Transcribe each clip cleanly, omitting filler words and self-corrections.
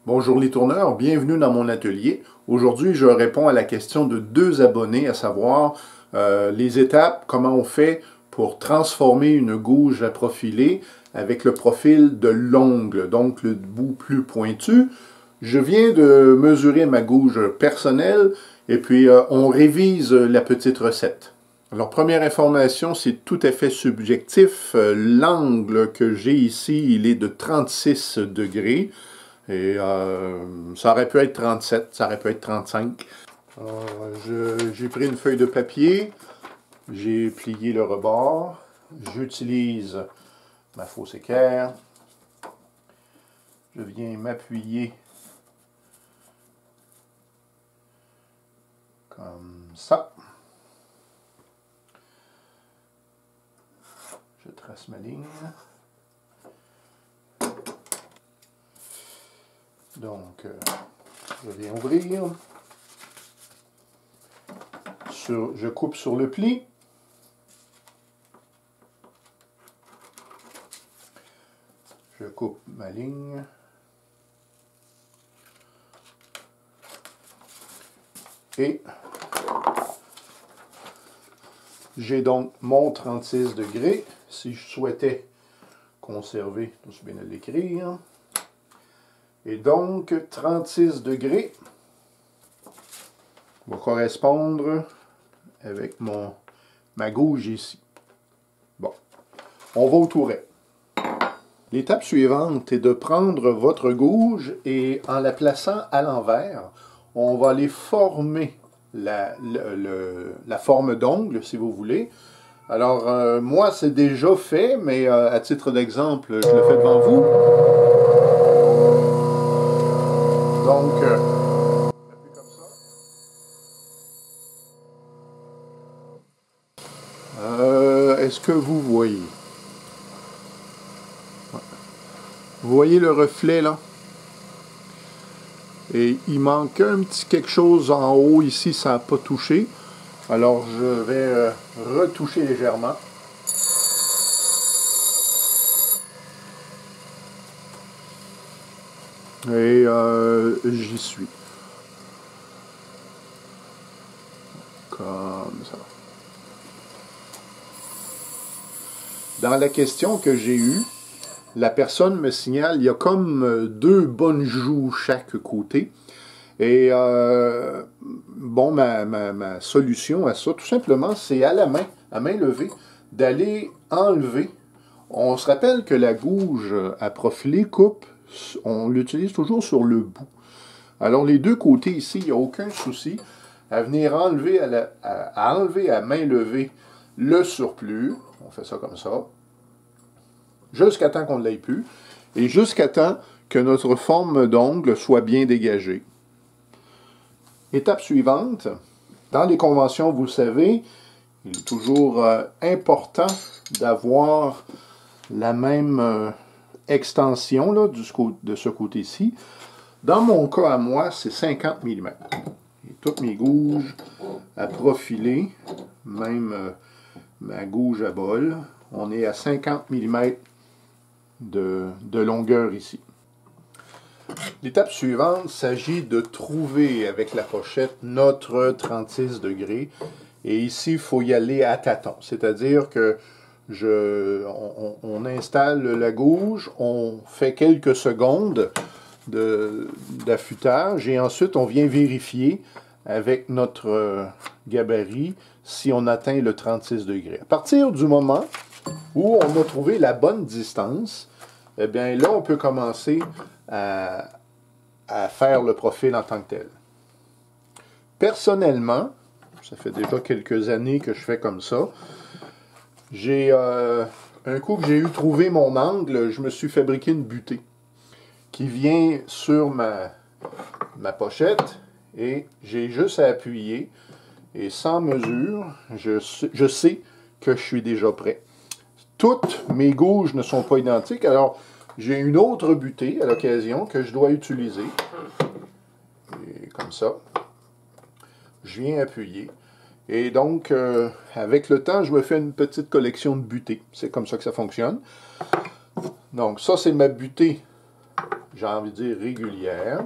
Bonjour les tourneurs, bienvenue dans mon atelier. Aujourd'hui, je réponds à la question de deux abonnés, à savoir les étapes, comment on fait pour transformer une gouge à profiler avec le profil de l'ongle, donc le bout plus pointu. Je viens de mesurer ma gouge personnelle et puis on révise la petite recette. Alors, première information, c'est tout à fait subjectif. L'angle que j'ai ici, il est de 36 degrés. Et ça aurait pu être 37, ça aurait pu être 35. J'ai pris une feuille de papier, j'ai plié le rebord, j'utilise ma fausse équerre, je viens m'appuyer comme ça. Je trace ma ligne. Donc, je viens ouvrir. Je coupe sur le pli. Je coupe ma ligne. Et j'ai donc mon 36 degrés. Si je souhaitais conserver, je suis bien à l'écrire. Et donc, 36 degrés va correspondre avec ma gouge ici. Bon, on va au touret. L'étape suivante est de prendre votre gouge et en la plaçant à l'envers, on va aller former la forme d'ongle, si vous voulez. Alors, moi, c'est déjà fait, mais à titre d'exemple, je le fais devant vous. Donc, comme ça. Est-ce que vous voyez? Vous voyez le reflet là? Et il manque un petit quelque chose en haut ici, ça n'a pas touché. Alors, je vais retoucher légèrement. Et j'y suis. Comme ça. Dans la question que j'ai eue, la personne me signale, il y a comme deux bonnes joues chaque côté. Et bon, ma solution à ça, tout simplement, c'est à la main, à main levée, d'aller enlever. On se rappelle que la gouge à profiler coupe, on l'utilise toujours sur le bout. Alors, les deux côtés ici, il n'y a aucun souci à venir enlever à enlever à main levée le surplus. On fait ça comme ça. Jusqu'à temps qu'on ne l'ait plus. Et jusqu'à temps que notre forme d'ongle soit bien dégagée. Étape suivante. Dans les conventions, vous le savez, il est toujours important d'avoir la même extension là, de ce côté-ci. Dans mon cas à moi, c'est 50 mm. Et toutes mes gouges à profiler, même ma gouge à bol, on est à 50 mm de longueur ici. L'étape suivante s'agit de trouver avec la pochette notre 36 degrés. Et ici, il faut y aller à tâtons. C'est-à-dire que on installe la gouge, on fait quelques secondes d'affûtage et ensuite on vient vérifier avec notre gabarit si on atteint le 36 degrés. À partir du moment où on a trouvé la bonne distance, eh bien là on peut commencer à faire le profil en tant que tel. Personnellement, ça fait déjà quelques années que je fais comme ça, j'ai un coup que j'ai eu trouvé mon angle, je me suis fabriqué une butée qui vient sur ma pochette et j'ai juste à appuyer et sans mesure, je sais que je suis déjà prêt. Toutes mes gouges ne sont pas identiques, alors j'ai une autre butée à l'occasion que je dois utiliser. Et comme ça, je viens appuyer. Et donc, avec le temps, je me fais une petite collection de butées. C'est comme ça que ça fonctionne. Donc, ça, c'est ma butée j'ai envie de dire régulière.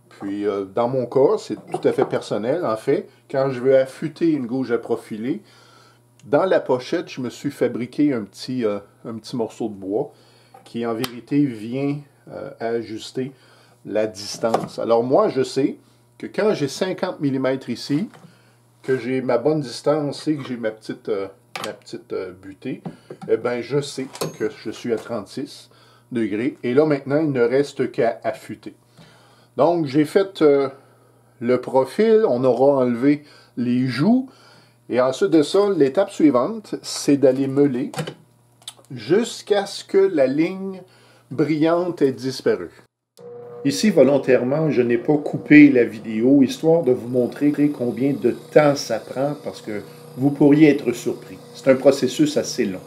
Puis, dans mon cas, c'est tout à fait personnel. En fait, quand je veux affûter une gouge à profiler, dans la pochette, je me suis fabriqué un petit morceau de bois qui, en vérité, vient ajuster la distance. Alors moi, je sais que quand j'ai 50 mm ici, que j'ai ma bonne distance et que j'ai ma petite butée, eh bien, je sais que je suis à 36 degrés. Et là, maintenant, il ne reste qu'à affûter. Donc, j'ai fait le profil, on aura enlevé les joues. Et ensuite de ça, l'étape suivante, c'est d'aller meuler jusqu'à ce que la ligne brillante ait disparu. Ici, volontairement, je n'ai pas coupé la vidéo, histoire de vous montrer combien de temps ça prend, parce que vous pourriez être surpris. C'est un processus assez long.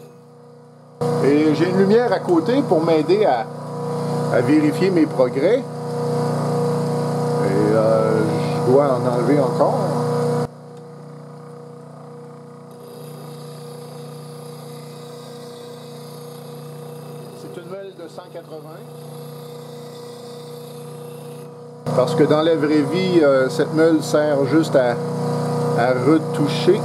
Et j'ai une lumière à côté pour m'aider à vérifier mes progrès. Et je dois en enlever encore. C'est une meule de 180. Parce que dans la vraie vie, cette meule sert juste à retoucher.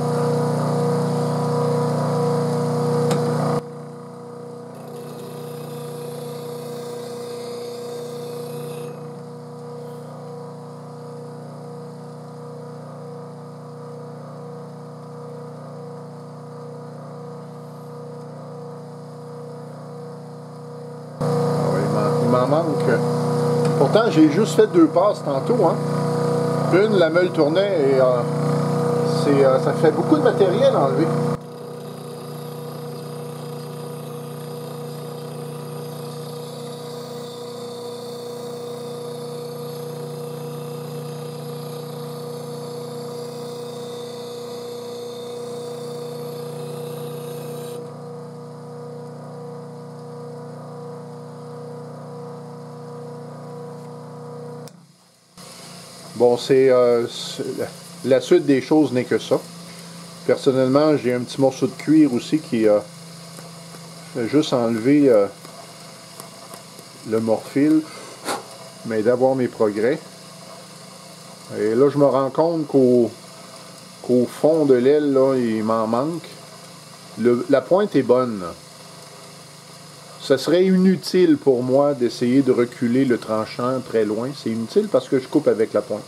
Il m'en manque. Pourtant, j'ai juste fait 2 passes tantôt. Hein. Une, la meule tournait et ça fait beaucoup de matériel à enlever. Bon, la suite des choses n'est que ça. Personnellement, j'ai un petit morceau de cuir aussi qui fait juste enlever le morphile, mais d'avoir mes progrès. Et là, je me rends compte qu'au fond de l'aile, là, il m'en manque. La pointe est bonne. Ce serait inutile pour moi d'essayer de reculer le tranchant très loin. C'est inutile parce que je coupe avec la pointe.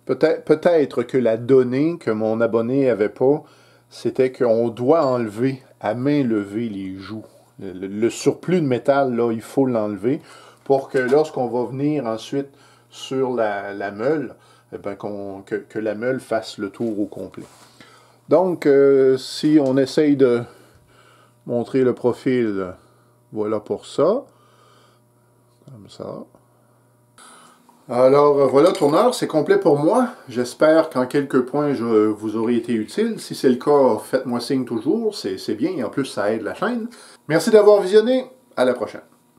Peut-être que la donnée que mon abonné n'avait pas, c'était qu'on doit enlever à main levée les joues. Le surplus de métal, là, il faut l'enlever pour que lorsqu'on va venir ensuite sur la meule, eh bien, que la meule fasse le tour au complet. Donc, si on essaye de montrer le profil, voilà pour ça. Comme ça. Alors, voilà, tourneur, c'est complet pour moi. J'espère qu'en quelques points, je vous aurai été utile. Si c'est le cas, faites-moi signe toujours. C'est bien et en plus, ça aide la chaîne. Merci d'avoir visionné. À la prochaine.